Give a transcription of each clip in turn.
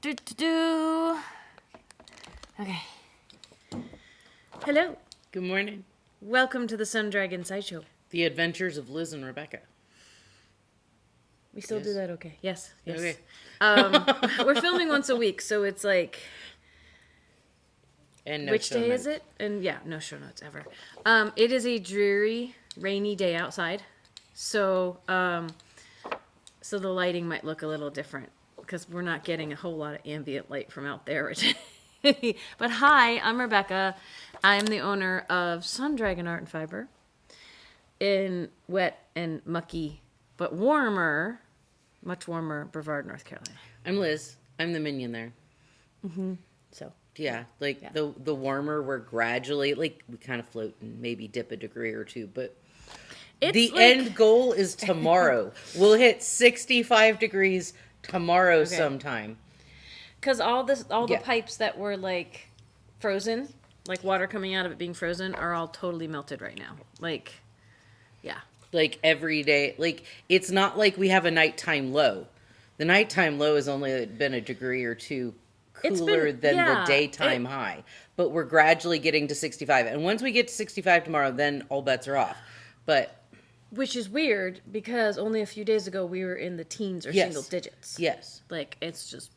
Okay. Hello. Good morning. Welcome to the Sun Dragon Sideshow. The Adventures of Liz and Rebecca. We still do that okay? Yes. Okay. We're filming once a week, so it's like... And no which show day notes. is it? And yeah, no show notes ever. It is a dreary, rainy day outside. So, so the lighting might look a little different because we're not getting a whole lot of ambient light from out there. But hi, I'm Rebecca. I'm the owner of Sun Dragon Art and Fiber in wet and mucky, but warmer, much warmer Brevard, North Carolina. I'm Liz. I'm the minion there. So Yeah, the warmer we're gradually, we kind of float and maybe dip a degree or two, but it's end goal is tomorrow. We'll hit 65 degrees tomorrow sometime. because all the pipes that were like frozen, like water coming out of it being frozen, are all totally melted right now. Like every day, it's not like we have a nighttime low. The nighttime low has only been a degree or two cooler than the daytime high, but we're gradually getting to 65. And once we get to 65 tomorrow, then all bets are off. But Which is weird because only a few days ago we were in the teens or single digits. Yes. It's just,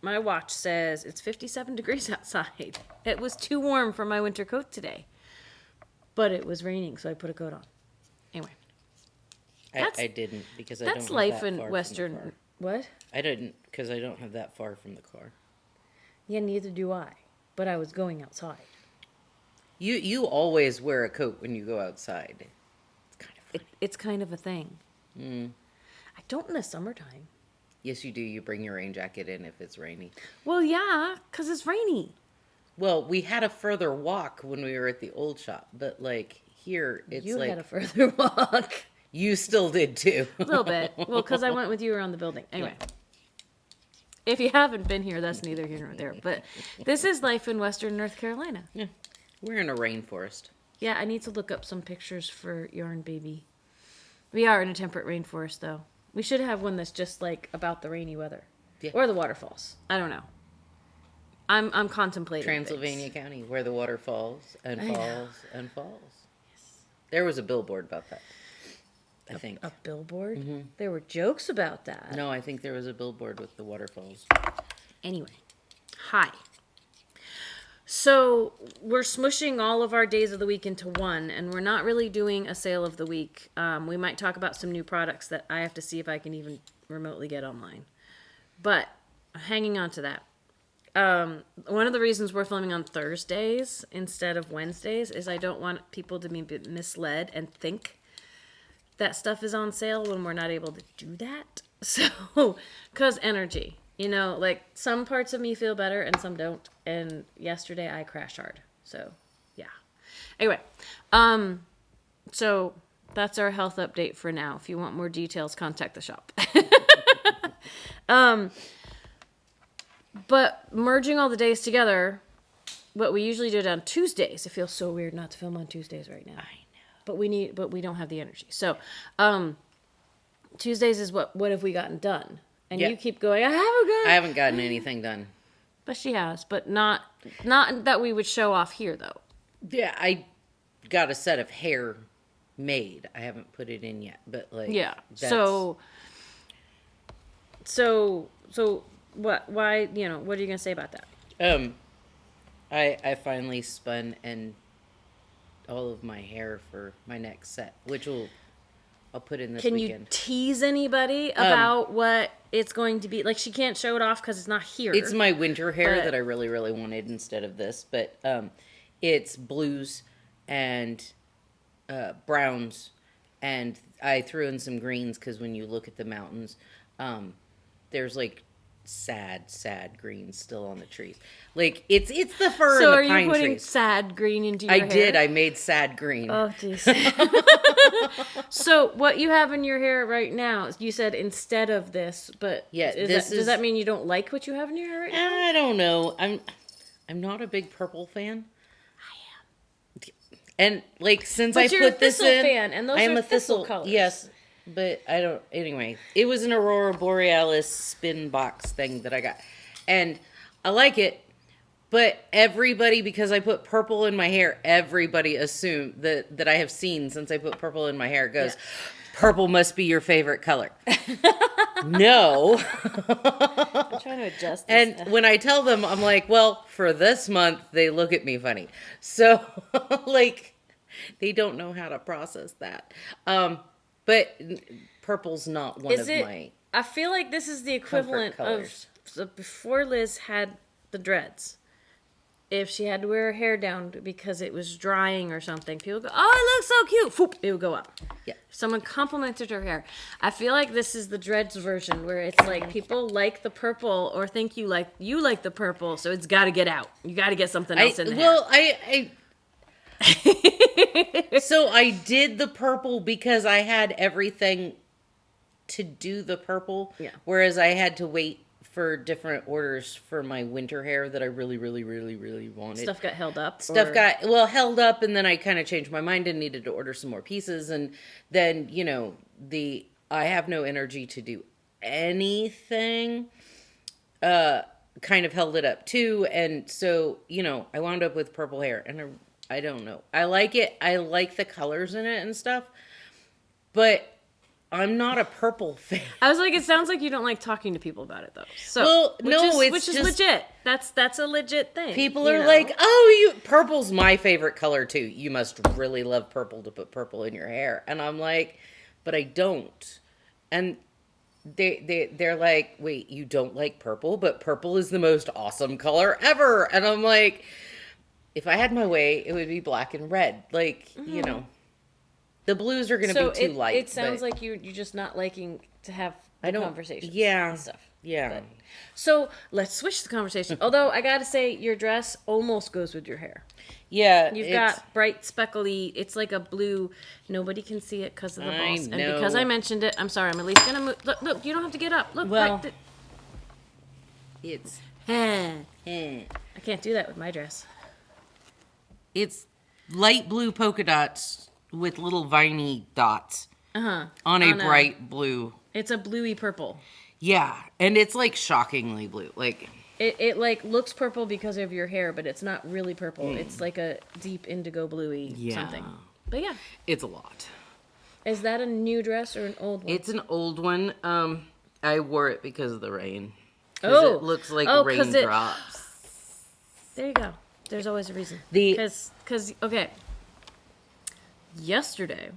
My watch says it's 57 degrees outside. It was too warm for my winter coat today. But it was raining, so I put a coat on. Anyway. I didn't because I don't That's have life that in far Western... from the car. What? I didn't because I don't have that far from the car. Yeah, neither do I. But I was going outside. You always wear a coat when you go outside. It's kind of funny. It's kind of a thing. I don't in the summertime. Yes, you do. You bring your rain jacket in if it's rainy. Well, yeah, because it's rainy. Well, we had a further walk when we were at the old shop, but here it's You had a further walk. you still did too. A little bit. Well, because I went with you around the building. Anyway. If you haven't been here, that's neither here nor there. But this is life in Western North Carolina. Yeah. We're in a rainforest. Yeah, I need to look up some pictures for Yarn Baby. We are in a temperate rainforest, though. We should have one that's just about the rainy weather. Yeah. Or the waterfalls. I don't know. I'm contemplating Transylvania County, where the water falls and I know. falls and falls. Yes. There was a billboard about that. I think. A billboard? Mm-hmm. There were jokes about that. No, I think there was a billboard with the waterfalls. Anyway. Hi. So we're smushing all of our days of the week into one, and we're not really doing a sale of the week. We might talk about some new products that I have to see if I can even remotely get online. But hanging on to that. One of the reasons we're filming on Thursdays instead of Wednesdays is I don't want people to be misled and think that stuff is on sale when we're not able to do that. So, because energy. Some parts of me feel better and some don't. And yesterday I crashed hard. So, yeah. Anyway, so that's our health update for now. If you want more details, contact the shop. But merging all the days together, what we usually do it on Tuesdays. It feels so weird not to film on Tuesdays right now. I know. But we don't have the energy. So, Tuesdays is what have we gotten done? And you keep going, I haven't gotten anything done. But she has, but not that we would show off here though. Yeah, I got a set of hair made. I haven't put it in yet, but yeah. That's... So what? Why? What are you gonna say about that? I finally spun and all of my hair for my next set, which I'll put in this weekend. Can you tease anybody about what it's going to be? She can't show it off because it's not here. It's my winter hair that I really, really wanted instead of this. But it's blues and browns. And I threw in some greens because when you look at the mountains, there's sad greens still on the trees. It's the fir so and the pine trees. So are you putting sad green into your hair? I did. I made sad green. Oh, jeez. So what you have in your hair right now, you said instead of this, but does that mean you don't like what you have in your hair right now? I don't know. I'm not a big purple fan. I am. And since I put this in, fan, and those I am are a thistle colors. Yes. But I don't. Anyway, it was an Aurora Borealis spin box thing that I got, and I like it. But everybody, because I put purple in my hair, everybody assumed that I have seen since I put purple in my hair goes, purple must be your favorite color. No. I'm trying to adjust this. And when I tell them, I'm like, well, for this month, they look at me funny. So, like, they don't know how to process that. But purple's not one of my I feel like this is the equivalent of so before Liz had the dreads. If she had to wear her hair down because it was drying or something, people go, "Oh, it looks so cute!" Foop, it would go up. Yeah. If someone complimented her hair. I feel like this is the dreads version where it's like people like the purple or think you like the purple, so it's got to get out. You got to get something else in there. Well, so I did the purple because I had everything to do the purple. Yeah. Whereas I had to wait for different orders for my winter hair that I really, really, really, really wanted. Stuff got held up. Got held up, and then I kind of changed my mind and needed to order some more pieces, and then I have no energy to do anything. Kind of held it up too, and so I wound up with purple hair, and I don't know. I like it. I like the colors in it and stuff, but I'm not a purple fan. I was like, it sounds like you don't like talking to people about it, though. So, which is legit. That's a legit thing. People are like, "Oh, purple's my favorite color too. You must really love purple to put purple in your hair." And I'm like, "But I don't." And they're like, "Wait, you don't like purple? But purple is the most awesome color ever." And I'm like, if I had my way, it would be black and red. Like, the blues are going to be too light. It sounds like you're just not liking to have conversations and stuff. Yeah. But, so let's switch the conversation. Although I got to say, your dress almost goes with your hair. Yeah. You've got bright, speckly, it's like a blue. Nobody can see it because of the balls. And because I mentioned it, I'm sorry, I'm at least going to move. Look, you don't have to get up. Look, it's... I can't do that with my dress. It's light blue polka dots with little viney dots on a bright blue. It's a bluey purple. Yeah, and it's like shockingly blue. Like it like looks purple because of your hair, but it's not really purple. It's like a deep indigo bluey something. But yeah, it's a lot. Is that a new dress or an old one? It's an old one. I wore it because of the rain. Oh, it looks like raindrops. There you go. There's always a reason. Because okay. Yesterday,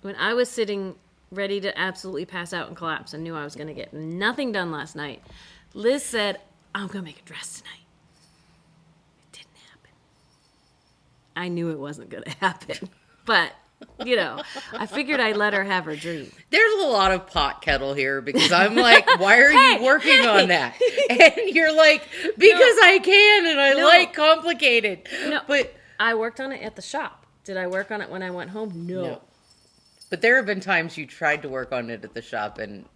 when I was sitting ready to absolutely pass out and collapse and knew I was going to get nothing done last night, Liz said, "I'm going to make a dress tonight." It didn't happen. I knew it wasn't going to happen. But, I figured I'd let her have her dream. There's a lot of pot kettle here because I'm like, why are you working on that? And you're like, because I can and I like complicated. No, but I worked on it at the shop. Did I work on it when I went home? No. But there have been times you tried to work on it at the shop and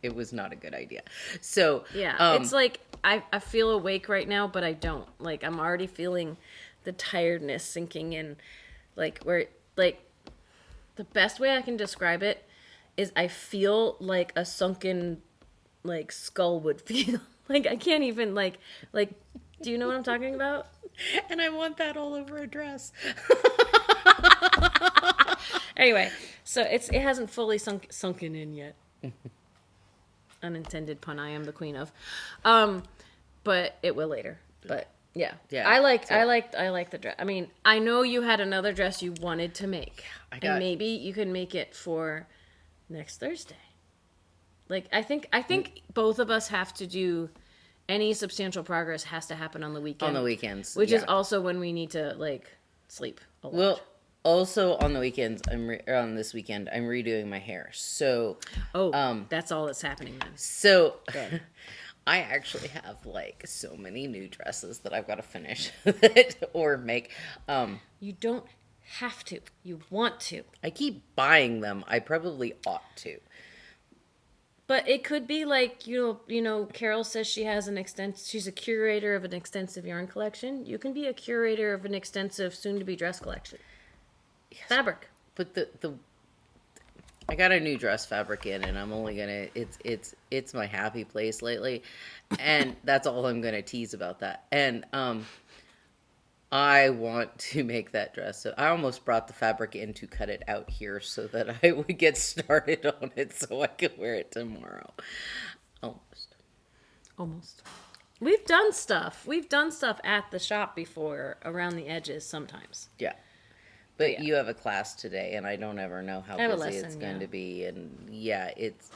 it was not a good idea. So yeah, it's like I feel awake right now, but I don't. Like I'm already feeling the tiredness sinking in. Like the best way I can describe it is I feel like a sunken skull would feel. Like I can't even like do you know what I'm talking about? And I want that all over a dress. Anyway, so it hasn't fully sunken in yet. Unintended pun I am the queen of. But it will later. But yeah. I like the dress. I mean, I know you had another dress you wanted to make. And maybe you can make it for next Thursday. Like I think both of us have to do any substantial progress has to happen on the weekend. On the weekends. Which is also when we need to sleep a lot. Well, also on the weekends, on this weekend, I'm redoing my hair. So, that's all that's happening then. So, I actually have so many new dresses that I've got to finish or make. You don't have to. You want to. I keep buying them. I probably ought to. But it could be Carol says she has she's a curator of an extensive yarn collection. You can be a curator of an extensive soon-to-be dress collection. Yes. Fabric. But I got a new dress fabric in, and I'm only gonna. It's my happy place lately, and that's all I'm gonna tease about that. And I want to make that dress. So I almost brought the fabric in to cut it out here so that I would get started on it so I could wear it tomorrow. Almost. Almost. We've done stuff. We've done stuff at the shop before around the edges sometimes. Yeah. But yeah. you have a class today, and I don't ever know how I have a busy lesson, it's going yeah. to be. And yeah, it's.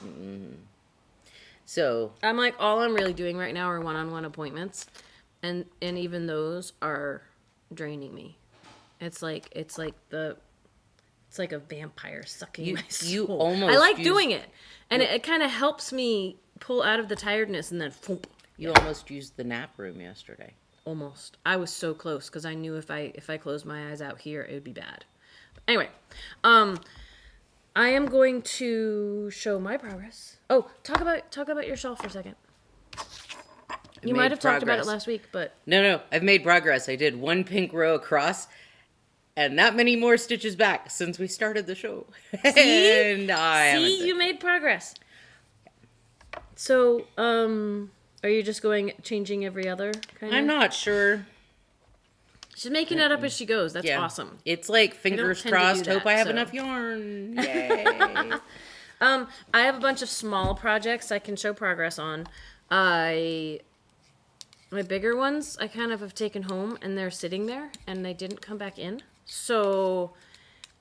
So. I'm like, all I'm really doing right now are one-on-one appointments. And even those are draining me. It's like a vampire sucking my soul. You almost I like doing it. And it kind of helps me pull out of the tiredness and then you almost used the nap room yesterday. Almost. I was so close because I knew if I closed my eyes out here, it would be bad. Anyway, I am going to show my progress. Oh, talk about your shelf for a second. You might have talked about it last week, but No, I've made progress. I did one pink row across, and that many more stitches back since we started the show. See? And you made progress. So, are you just changing every other kind of? I'm not sure. She's making it up as she goes. That's awesome. It's like fingers tend to do crossed. that, Hope I have so. enough yarn. Yay! I have a bunch of small projects I can show progress on. My bigger ones I kind of have taken home and they're sitting there and they didn't come back in. So,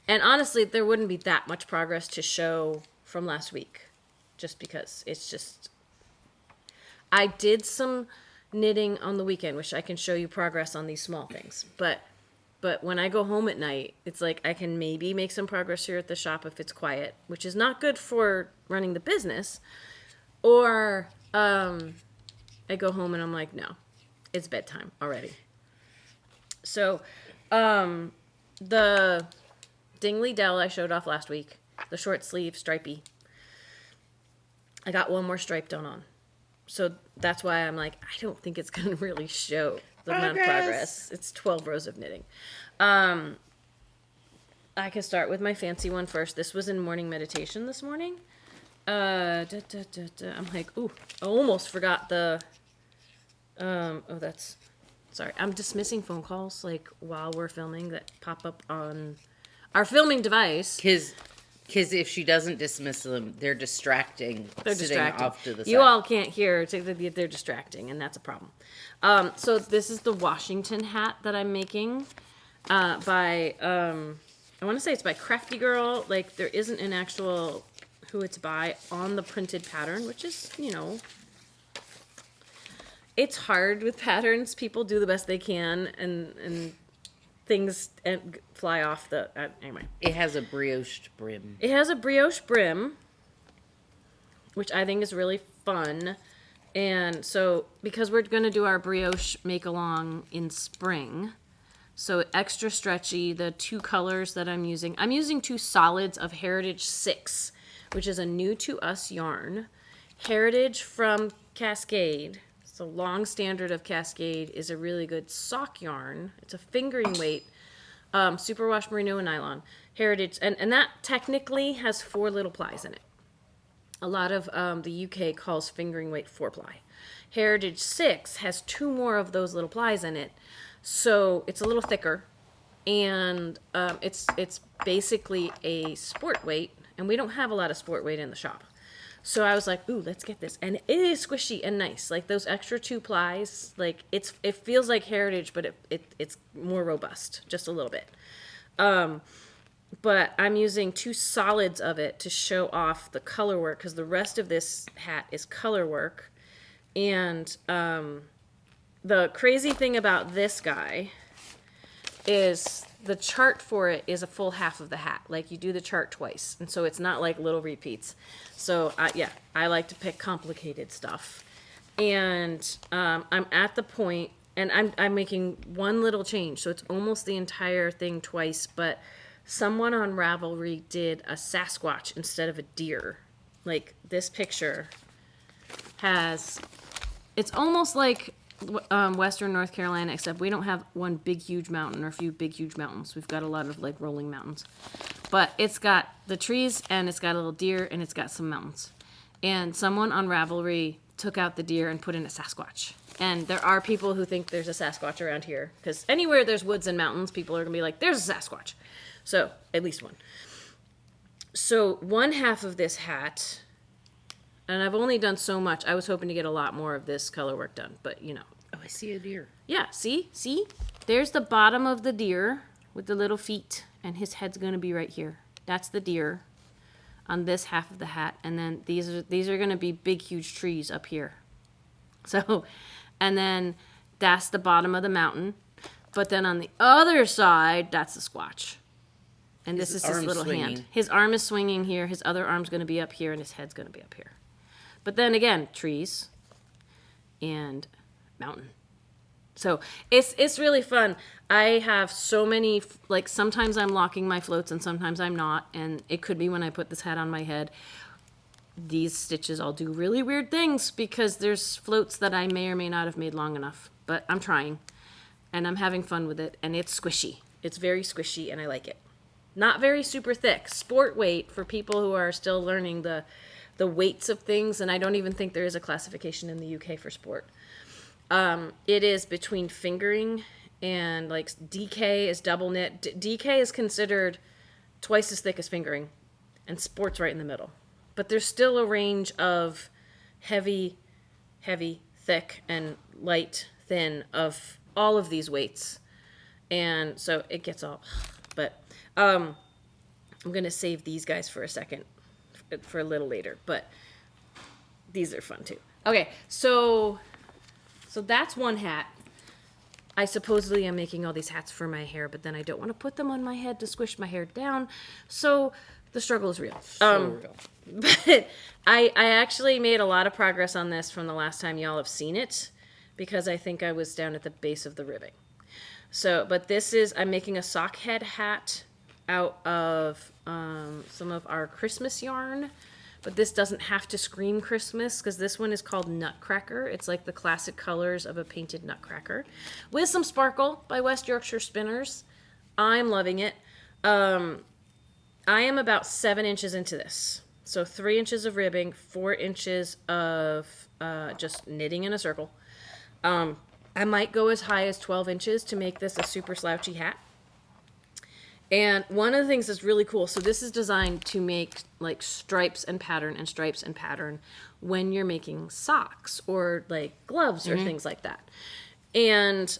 and honestly, there wouldn't be that much progress to show from last week, just because it's just. I did some knitting on the weekend, which I can show you progress on these small things. But when I go home at night, it's like I can maybe make some progress here at the shop if it's quiet, which is not good for running the business. Or I go home and I'm like, no, it's bedtime already. So the Dingley Dell I showed off last week, the short sleeve stripey, I got one more stripe done on. So that's why I'm like, I don't think it's going to really show the amount of progress. It's 12 rows of knitting. I can start with my fancy one first. This was in morning meditation this morning. I'm like, ooh, I almost forgot the, sorry. I'm dismissing phone calls like while we're filming that pop up on our filming device. Because if she doesn't dismiss them, they're distracting. They're sitting distracting. Off to the side. You all can't hear. They're distracting, and that's a problem. So this is the Washington hat that I'm making by, I want to say it's by Crafty Girl. Like, there isn't an actual who it's by on the printed pattern, which is, it's hard with patterns. People do the best they can, and things fly off the... anyway. It has a brioche brim. It has a brioche brim, which I think is really fun. And so, because we're going to do our brioche make-along in spring, so extra stretchy, the two colors that I'm using 2 solids of Heritage 6, which is a new to us yarn. Heritage from Cascade, it's a long standard of Cascade, is a really good sock yarn. It's a fingering weight, superwash merino and nylon. Heritage, and that technically has 4 little plies in it. A lot of the UK calls fingering weight 4-ply. Heritage 6 has 2 more of those little plies in it, so it's a little thicker, and it's basically a sport weight, and we don't have a lot of sport weight in the shop. So I was like, ooh, let's get this. And it is squishy and nice. Like, those extra 2 plies, like, it feels like Heritage, but it's more robust, just a little bit. But I'm using 2 solids of it to show off the color work, because the rest of this hat is color work. And the crazy thing about this guy is the chart for it is a full half of the hat. Like, you do the chart twice, and so it's not like little repeats. So I like to pick complicated stuff. And I'm at the point, and I'm making one little change, so it's almost the entire thing twice, but someone on Ravelry did a Sasquatch instead of a deer. Like, this picture it's almost like Western North Carolina, except we don't have one big huge mountain or a few big huge mountains. We've got a lot of like rolling mountains. But it's got the trees and it's got a little deer and it's got some mountains. And someone on Ravelry took out the deer and put in a Sasquatch. And there are people who think there's a Sasquatch around here. Because anywhere there's woods and mountains, people are going to be like, there's a Sasquatch. So, at least one. So, one half of this hat, and I've only done so much. I was hoping to get a lot more of this color work done. But, you know. Oh, I see a deer. Yeah, see? See? There's the bottom of the deer with the little feet. And his head's going to be right here. That's the deer on this half of the hat. And then these are going to be big, huge trees up here. So, and then that's the bottom of the mountain. But then on the other side, that's the Squatch. And this is his little hand. His arm is swinging here. His other arm's going to be up here. And his head's going to be up here. But then again, trees and mountain. So it's really fun. I have so many, like sometimes I'm locking my floats and sometimes I'm not. And it could be when I put this hat on my head. These stitches all do really weird things because there's floats that I may or may not have made long enough. But I'm trying and I'm having fun with it. And it's squishy. It's very squishy and I like it. Not very super thick. Sport weight for people who are still learning the weights of things. And I don't even think there is a classification in the UK for sport. It is between fingering and like DK is double knit. DK is considered twice as thick as fingering and sport's right in the middle. But there's still a range of heavy, thick, and light, thin of all of these weights. And so it gets all, but I'm going to save these guys for a second, for a little later, but these are fun too. Okay, so that's one hat. I supposedly am making all these hats for my hair, but then I don't want to put them on my head to squish my hair down. So the struggle is real. Real. But I actually made a lot of progress on this from the last time y'all have seen it because I think I was down at the base of the ribbing. So, but this is, I'm making a sock head hat out of some of our Christmas yarn. But this doesn't have to scream Christmas because this one is called Nutcracker. It's like the classic colors of a painted nutcracker. With some sparkle by West Yorkshire Spinners. I'm loving it. I am about 7 inches into this. So 3 inches of ribbing, 4 inches of just knitting in a circle. I might go as high as 12 inches to make this a super slouchy hat. And one of the things that's really cool, so this is designed to make like stripes and pattern when you're making socks or like gloves or things like that. And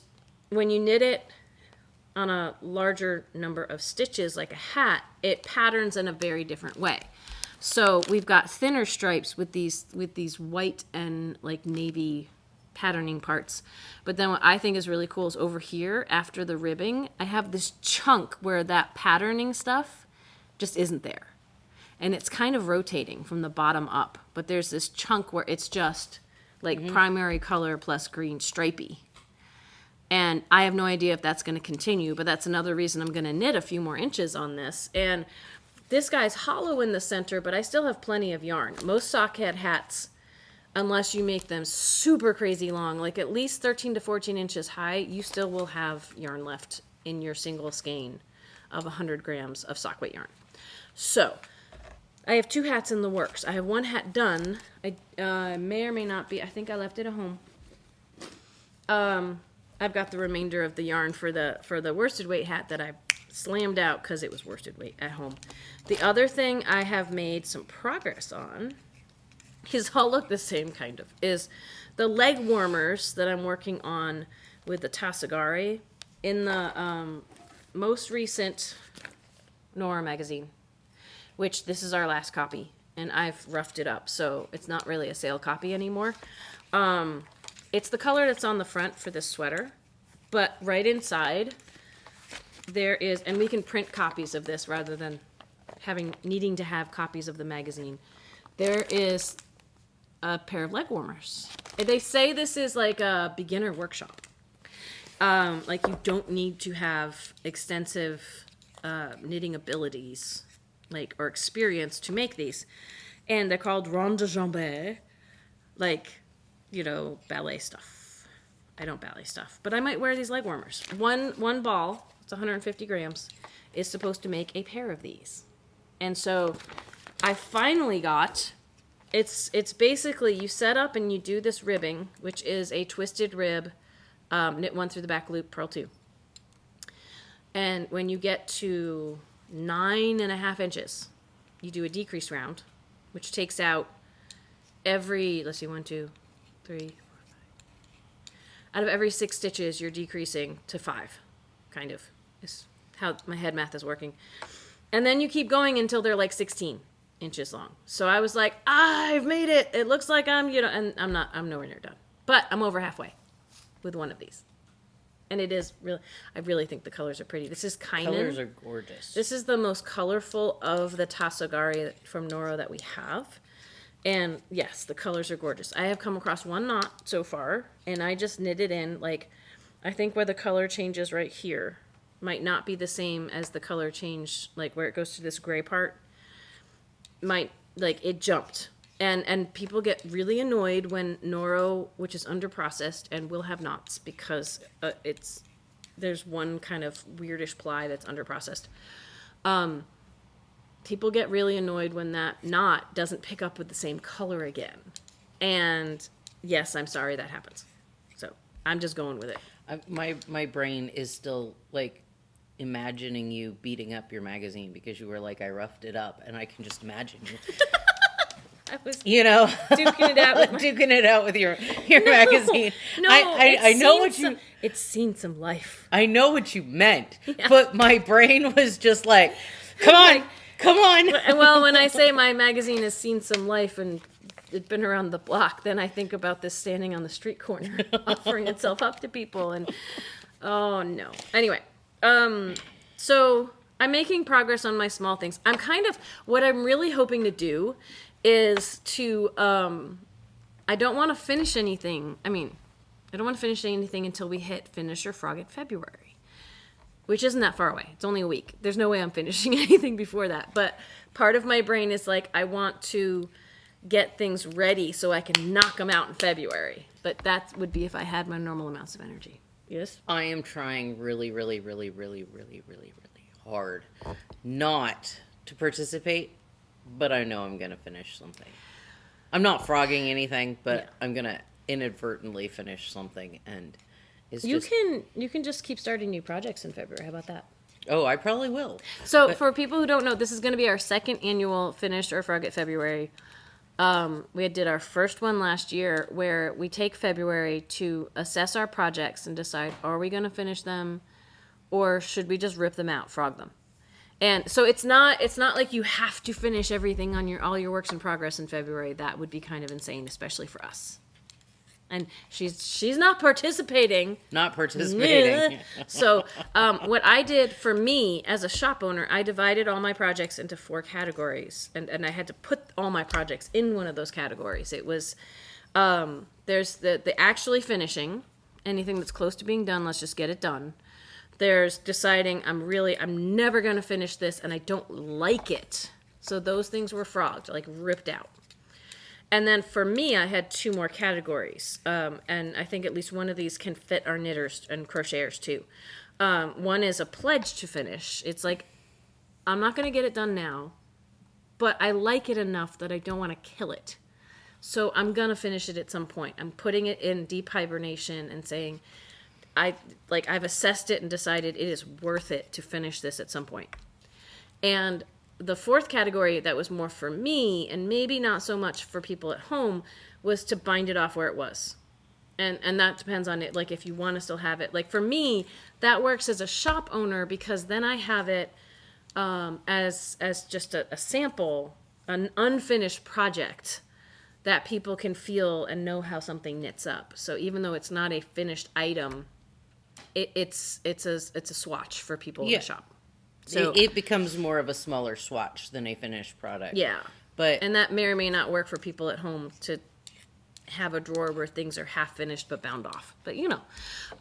when you knit it on a larger number of stitches like a hat, it patterns in a very different way. So we've got thinner stripes with these white and like navy patterning parts. But then what I think is really cool is over here after the ribbing, I have this chunk where that patterning stuff just isn't there. And it's kind of rotating from the bottom up, but there's this chunk where it's just like primary color plus green stripey. And I have no idea if that's going to continue, but that's another reason I'm going to knit a few more inches on this. And this guy's hollow in the center, but I still have plenty of yarn. Most sockhead hats, unless you make them super crazy long, like at least 13 to 14 inches high, you still will have yarn left in your single skein of 100 grams of sock weight yarn. So I have 2 hats in the works. I have 1 hat done. I may or may not be. I think I left it at home. I've got the remainder of the yarn for the worsted weight hat that I slammed out because it was worsted weight at home. The other thing I have made some progress on, these all look the same kind of, is the leg warmers that I'm working on with the Tassagari in the most recent Nora magazine, which this is our last copy, and I've roughed it up, so it's not really a sale copy anymore. It's the color that's on the front for this sweater, but right inside there is, and we can print copies of this rather than needing to have copies of the magazine. There is a pair of leg warmers. They say this is like a beginner workshop. Like you don't need to have extensive knitting abilities, like, or experience to make these. And they're called ronde de jambe, like, you know, ballet stuff. I don't ballet stuff. But I might wear these leg warmers. One ball, it's 150 grams, is supposed to make a pair of these. And so I finally got, it's basically you set up and you do this ribbing, which is a twisted rib, knit 1 through the back loop, purl 2. And when you get to 9.5 inches, you do a decrease round, which takes out every, let's see, 1, 2, 3, 4, 5. Out of every 6 stitches, you're decreasing to 5, kind of, is how my head math is working. And then you keep going until they're like 16 inches long. So I was like, I've made it. It looks like and I'm nowhere near done. But I'm over halfway with one of these. And it is really, I really think the colors are pretty. This is Kainen. Colors are gorgeous. This is the most colorful of the Tasogari from Noro that we have. And yes, the colors are gorgeous. I have come across one knot so far, and I just knit it in. Like, I think where the color changes right here might not be the same as the color change, like where it goes to this gray part. It jumped. And people get really annoyed when Noro, which is under-processed, and will have knots because there's one kind of weirdish ply that's under-processed. People get really annoyed when that knot doesn't pick up with the same color again. And yes, I'm sorry that happens. So I'm just going with it. My brain is still like imagining you beating up your magazine because you were like, I roughed it up, and I can just imagine you. I was duking it out with your magazine. No, I know what you. It's seen some life. I know what you meant, Yeah. but my brain was just like, come on. Well, when I say my magazine has seen some life and it's been around the block, then I think about this standing on the street corner, offering itself up to people, and oh no. Anyway, so I'm making progress on my small things. What I'm really hoping to do is to, I don't want to finish anything. I don't want to finish anything until we hit finish or frog it February, which isn't that far away. It's only a week. There's no way I'm finishing anything before that. But part of my brain is like, I want to get things ready so I can knock them out in February. But that would be if I had my normal amounts of energy. Yes? I am trying really, really, really, really, really, really, really hard not to participate, but I know I'm going to finish something. I'm not frogging anything, but yeah. I'm going to inadvertently finish something, and you can just keep starting new projects in February. How about that? Oh, I probably will. So for people who don't know, this is going to be our second annual Finish or Frog It February. We did our first one last year where we take February to assess our projects and decide, are we going to finish them or should we just rip them out, frog them? And so it's not like you have to finish everything on all your works in progress in February. That would be kind of insane, especially for us. And she's not participating. So what I did for me as a shop owner, I divided all my projects into 4 categories, and I had to put all my projects in one of those categories. It was there's the actually finishing, anything that's close to being done. Let's just get it done. There's deciding I'm never going to finish this and I don't like it. So those things were frogged, like ripped out. And then for me, I had 2 more categories. And I think at least one of these can fit our knitters and crocheters too. One is a pledge to finish. It's like, I'm not going to get it done now, but I like it enough that I don't want to kill it. So I'm going to finish it at some point. I'm putting it in deep hibernation and saying, I've assessed it and decided it is worth it to finish this at some point. And the 4th category that was more for me and maybe not so much for people at home was to bind it off where it was. And that depends on it. Like if you want to still have it, like for me, that works as a shop owner because then I have it as just a sample, an unfinished project that people can feel and know how something knits up. So even though it's not a finished item, it's a swatch for people in the shop. So it becomes more of a smaller swatch than a finished product. Yeah. But and that may or may not work for people at home to have a drawer where things are half finished but bound off. But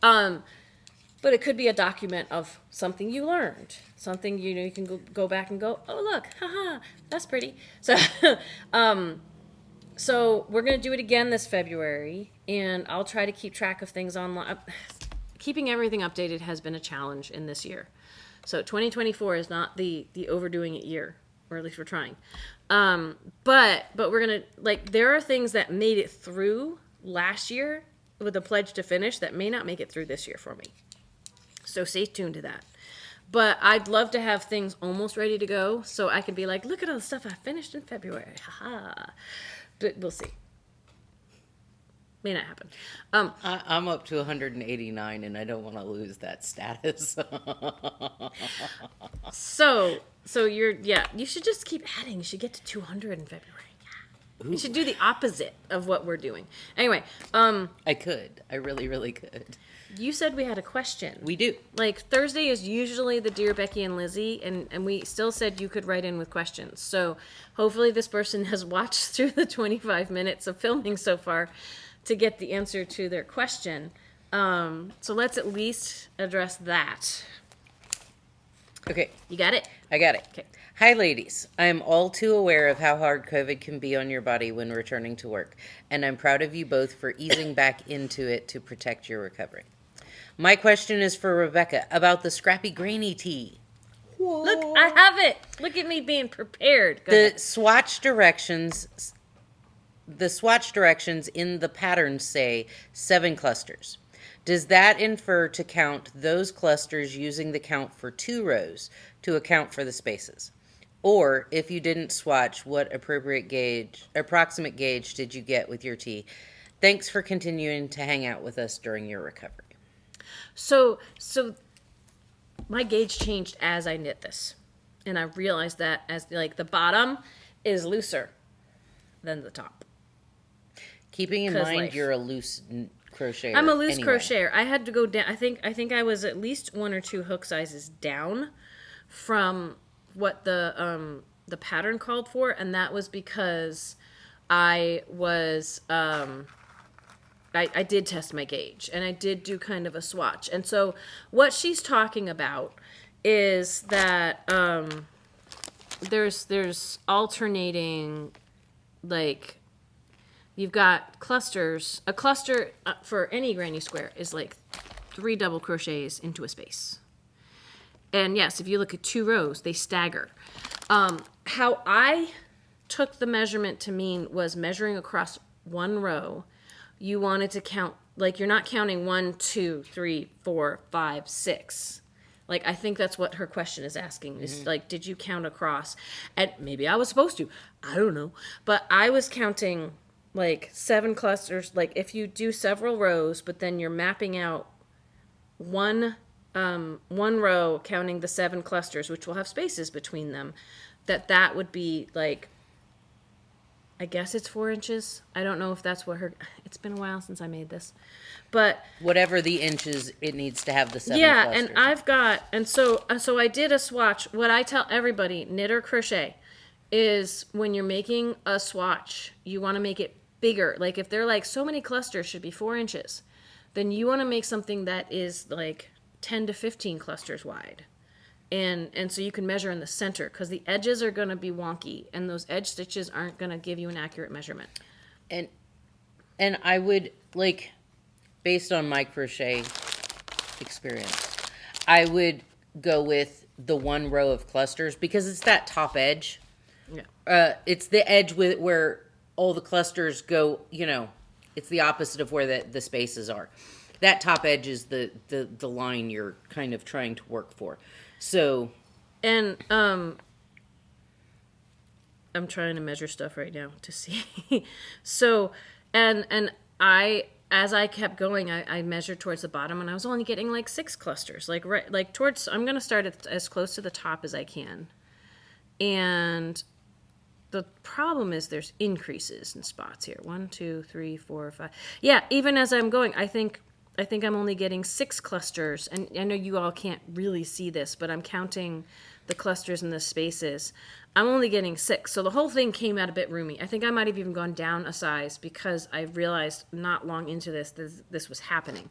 but it could be a document of something you learned, something you can go back and go, oh look, haha, that's pretty. So so we're gonna do it again this February, and I'll try to keep track of things online. Keeping everything updated has been a challenge in this year. So 2024 is not the overdoing it year, or at least we're trying. But we're gonna, like, there are things that made it through last year with a pledge to finish that may not make it through this year for me. So stay tuned to that. But I'd love to have things almost ready to go so I could be like, look at all the stuff I finished in February. Haha. But we'll see. May not happen. I'm up to 189 and I don't want to lose that status. So you should just keep adding. You should get to 200 in February. Yeah. You should do the opposite of what we're doing. Anyway, I could. I really, really could. you said we had a question. We do. Like, Thursday is usually the Dear Becky and Lizzy, and we still said you could write in with questions. So hopefully this person has watched through the 25 minutes of filming so far to get the answer to their question. So let's at least address that. Okay. You got it? I got it. Okay. Hi, ladies. I am all too aware of how hard COVID can be on your body when returning to work, and I'm proud of you both for easing back into it to protect your recovery. My question is for Rebecca about the Scrappy Granny Tee. Look, I have it. Look at me being prepared. Go The ahead. swatch directions in the pattern say 7 clusters. Does that infer to count those clusters using the count for 2 rows to account for the spaces? Or if you didn't swatch, what approximate gauge did you get with your tee? Thanks for continuing to hang out with us during your recovery. So my gauge changed as I knit this. And I realized that as, like, the bottom is looser than the top. Keeping in 'Cause, mind like, you're a loose crocheter. I'm a loose anyway. crocheter. I had to go down. I think I was at least 1 or 2 hook sizes down from what the pattern called for, and that was because I was I did test my gauge, and I did do kind of a swatch. And so what she's talking about is that there's alternating, like, you've got clusters. A cluster for any granny square is like 3 double crochets into a space. And yes, if you look at 2 rows, they stagger. How I took the measurement to mean was measuring across 1 row. You wanted to count, like, you're not counting 1, 2, 3, 4, 5, 6. Like, I think that's what her question is asking. Is like, did you count across? And maybe I was supposed to. I don't know. But I was counting, like, 7 clusters. Like, if you do several rows, but then you're mapping out one row, counting the 7 clusters, which will have spaces between them, that would be, like, I guess it's 4 inches. I don't know if that's what it's been a while since I made this, but Whatever the inches, it needs to have the 7 yeah, clusters. and so I did a swatch. What I tell everybody, knit or crochet, is when you're making a swatch, you want to make it bigger. Like, if they're like, so many clusters should be 4 inches, then you want to make something that is like 10 to 15 clusters wide. And so you can measure in the center, because the edges are going to be wonky, and those edge stitches aren't going to give you an accurate measurement. And I would, like, based on my crochet experience, I would go with the 1 row of clusters, because it's that top edge. Yeah. It's the edge where all the clusters go, it's the opposite of where the spaces are. That top edge is the line you're kind of trying to work for. So, and I'm trying to measure stuff right now to see. So, and as I kept going, I measured towards the bottom, and I was only getting like 6 clusters, like towards. I'm gonna start as close to the top as I can, and the problem is there's increases in spots here. 1, 2, 3, 4, 5. Yeah, even as I'm going, I think I'm only getting 6 clusters, and I know you all can't really see this, but I'm counting the clusters and the spaces. I'm only getting 6, so the whole thing came out a bit roomy. I think I might have even gone down a size, because I realized not long into this was happening.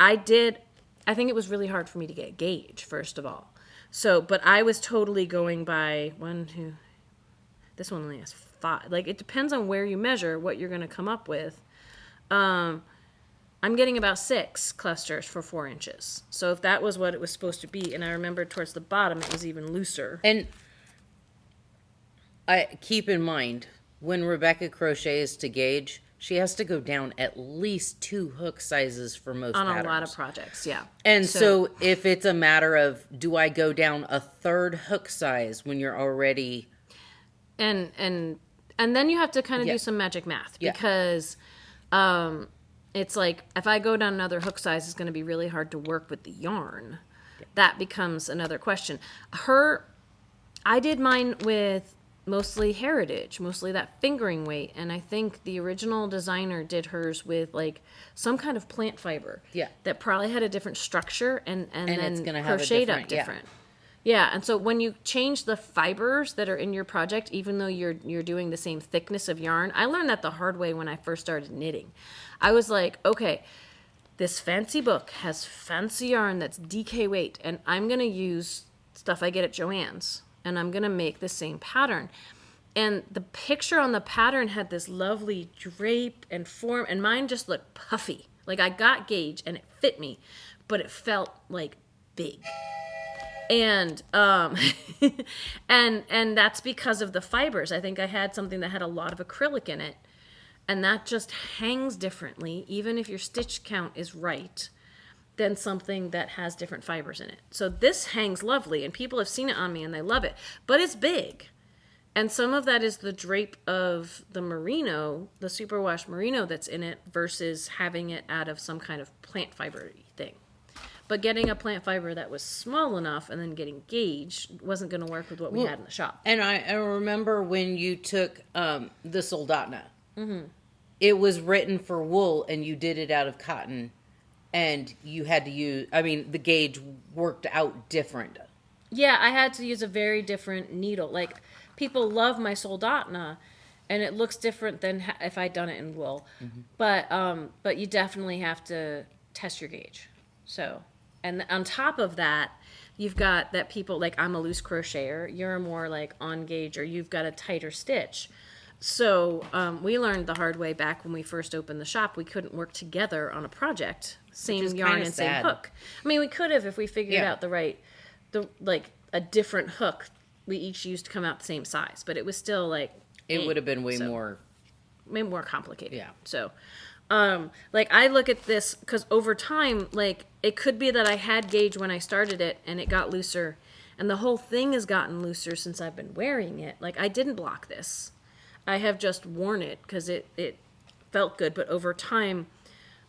I think it was really hard for me to get a gauge, first of all. So, but I was totally going by 1, 2. This one only has 5. Like, it depends on where you measure what you're going to come up with. I'm getting about 6 clusters for 4 inches. So if that was what it was supposed to be, and I remember towards the bottom it was even looser. And I keep in mind, when Rebecca crochets to gauge, she has to go down at least 2 hook sizes for most On patterns. a lot of projects, yeah. And so if it's a matter of, do I go down a 3rd hook size when you're already... And then you have to kind of Yeah. do some magic math, Yeah. because it's like, if I go down another hook size, it's going to be really hard to work with the yarn. Yeah. That becomes another question. I did mine with mostly heritage, mostly that fingering weight, and I think the original designer did hers with like some kind of plant fiber. Yeah. That probably had a different structure and then it's gonna have a crocheted up different- yeah. different. Yeah, and so when you change the fibers that are in your project, even though you're doing the same thickness of yarn, I learned that the hard way when I first started knitting. I was like, okay, this fancy book has fancy yarn that's DK weight, and I'm gonna use stuff I get at Joann's, and I'm gonna make the same pattern. And the picture on the pattern had this lovely drape and form, and mine just looked puffy. Like I got gauge and it fit me, but it felt like big. And and that's because of the fibers. I think I had something that had a lot of acrylic in it, and that just hangs differently, even if your stitch count is right, than something that has different fibers in it. So this hangs lovely, and people have seen it on me and they love it, but it's big. And some of that is the drape of the merino, the superwash merino that's in it, versus having it out of some kind of plant fiber thing. But getting a plant fiber that was small enough and then getting gauge wasn't going to work with what we had in the shop. And I remember when you took the Soldotna. Mm-hmm. It was written for wool, and you did it out of cotton, and you had to use, I mean, the gauge worked out different. Yeah, I had to use a very different needle. Like, people love my Soldotna, and it looks different than if I'd done it in wool. Mm-hmm. But you definitely have to test your gauge. So, and on top of that, you've got that people, like I'm a loose crocheter, you're more like on gauge, or you've got a tighter stitch. So we learned the hard way back when we first opened the shop. We couldn't work together on a project, same yarn and same hook. I mean, we could have if we figured out a different hook we each used to come out the same size, but it was still like it would have been way more complicated. Yeah. So, like I look at this because over time, like it could be that I had gauge when I started it and it got looser, and the whole thing has gotten looser since I've been wearing it. Like I didn't block this. I have just worn it because it felt good, but over time,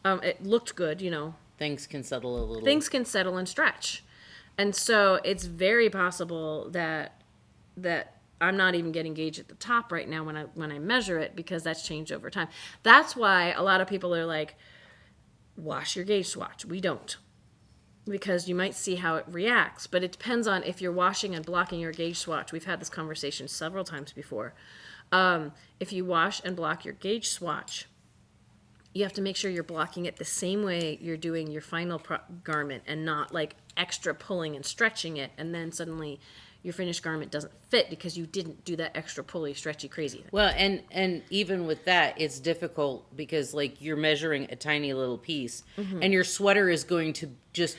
it looked good, you know. Things can settle a little. Things can settle and stretch. And so it's very possible that I'm not even getting gauge at the top right now when I measure it, because that's changed over time. That's why a lot of people are like, wash your gauge swatch. We don't. Because you might see how it reacts, but it depends on if you're washing and blocking your gauge swatch. We've had this conversation several times before. If you wash and block your gauge swatch, you have to make sure you're blocking it the same way you're doing your final garment, and not like extra pulling and stretching it, and then suddenly your finished garment doesn't fit because you didn't do that extra pulley, stretchy, crazy thing. Well, and even with that, it's difficult because like you're measuring a tiny little piece, and your sweater is going to just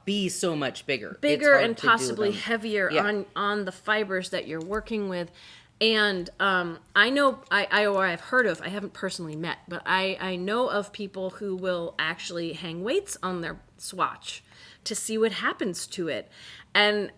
be so much bigger. And possibly heavier on the fibers that you're working with. And I know, I've heard of, I haven't personally met, but I know of people who will actually hang weights on their swatch to see what happens to it. And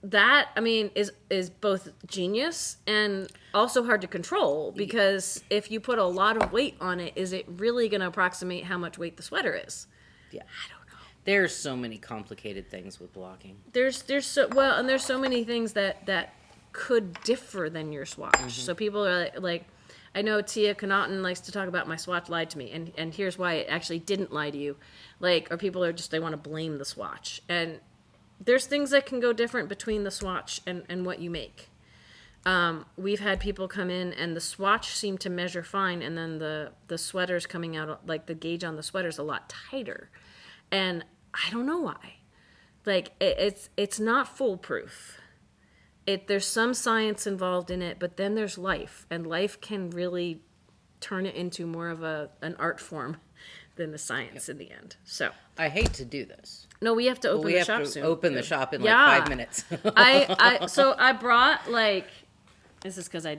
that, I mean, is both genius and also hard to control, because if you put a lot of weight on it, is it really going to approximate how much weight the sweater is? Yeah. I don't know. There's so many complicated things with blocking. There's so many things that could differ than your swatch. So people are like, I know Tia Connaughton likes to talk about my swatch lied to me, and here's why it actually didn't lie to you. Like, or people are just, they want to blame the swatch. And there's things that can go different between the swatch and what you make. We've had people come in and the swatch seemed to measure fine, and then the sweater's coming out, like the gauge on the sweater's a lot tighter. And I don't know why. Like, it's not foolproof. There's some science involved in it, but then there's life, and life can really turn it into more of an art form than a science in the end. So I hate to do this. no, we have to open We the have shop to soon. open the shop in Yeah. like 5 minutes. So I brought like, this is because I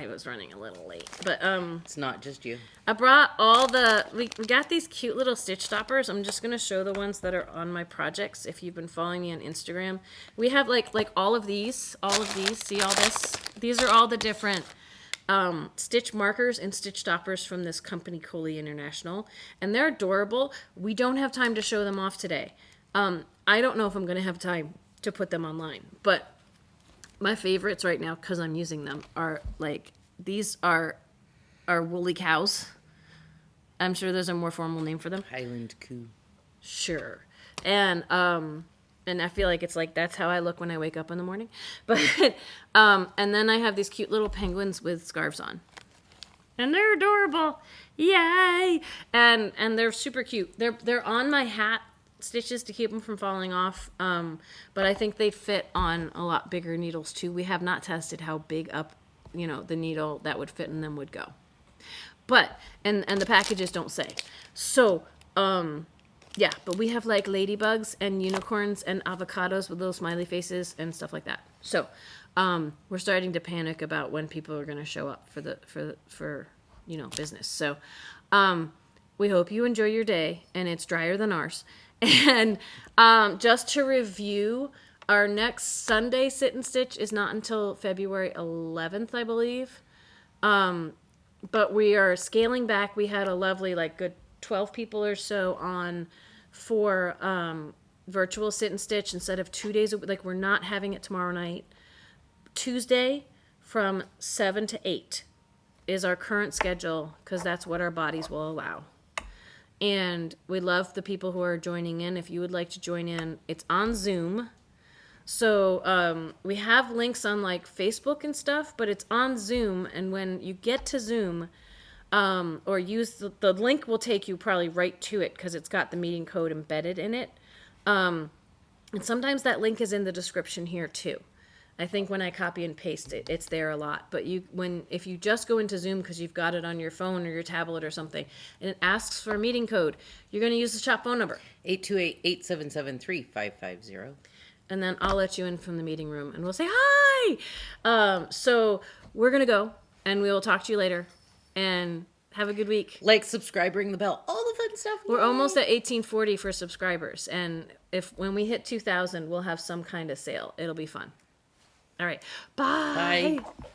was running a little late, but It's not just you. I brought all we got these cute little stitch stoppers. I'm just gonna show the ones that are on my projects. If you've been following me on Instagram, we have like all of these. See all this? These are all the different stitch markers and stitch stoppers from this company, Coley International, and they're adorable. We don't have time to show them off today. I don't know if I'm gonna have time to put them online, but my favorites right now, because I'm using them, are like these are woolly cows. I'm sure there's a more formal name for them. Highland Coo. Sure. And I feel like it's like that's how I look when I wake up in the morning. But and then I have these cute little penguins with scarves on. And they're adorable. Yay! And they're super cute. They're on my hat stitches to keep them from falling off. But I think they fit on a lot bigger needles too. We have not tested how big up, the needle that would fit in them would go. But and the packages don't say. So, yeah, but we have like ladybugs and unicorns and avocados with little smiley faces and stuff like that. So, we're starting to panic about when people are going to show up for business. So, we hope you enjoy your day and it's drier than ours. And just to review, our next Sunday sit and stitch is not until February 11th, I believe. But we are scaling back. We had a lovely, good 12 people or so on for virtual sit and stitch instead of 2 days. We're not having it tomorrow night. Tuesday from 7 to 8 is our current schedule because that's what our bodies will allow. And we love the people who are joining in. If you would like to join in, it's on Zoom. So we have links on Facebook and stuff, but it's on Zoom. And when you get to Zoom, or use the link will take you probably right to it because it's got the meeting code embedded in it. And sometimes that link is in the description here too. I think when I copy and paste it, it's there a lot. But if you just go into Zoom because you've got it on your phone or your tablet or something, and it asks for a meeting code, you're going to use the shop phone number. 828-877-3550. And then I'll let you in from the meeting room, and we'll say hi. So we're going to go, and we will talk to you later. And have a good week. Subscribe, ring the bell, all the fun stuff. We're almost at 1840 for subscribers. And when we hit 2,000, we'll have some kind of sale. It'll be fun. All right. Bye. Bye.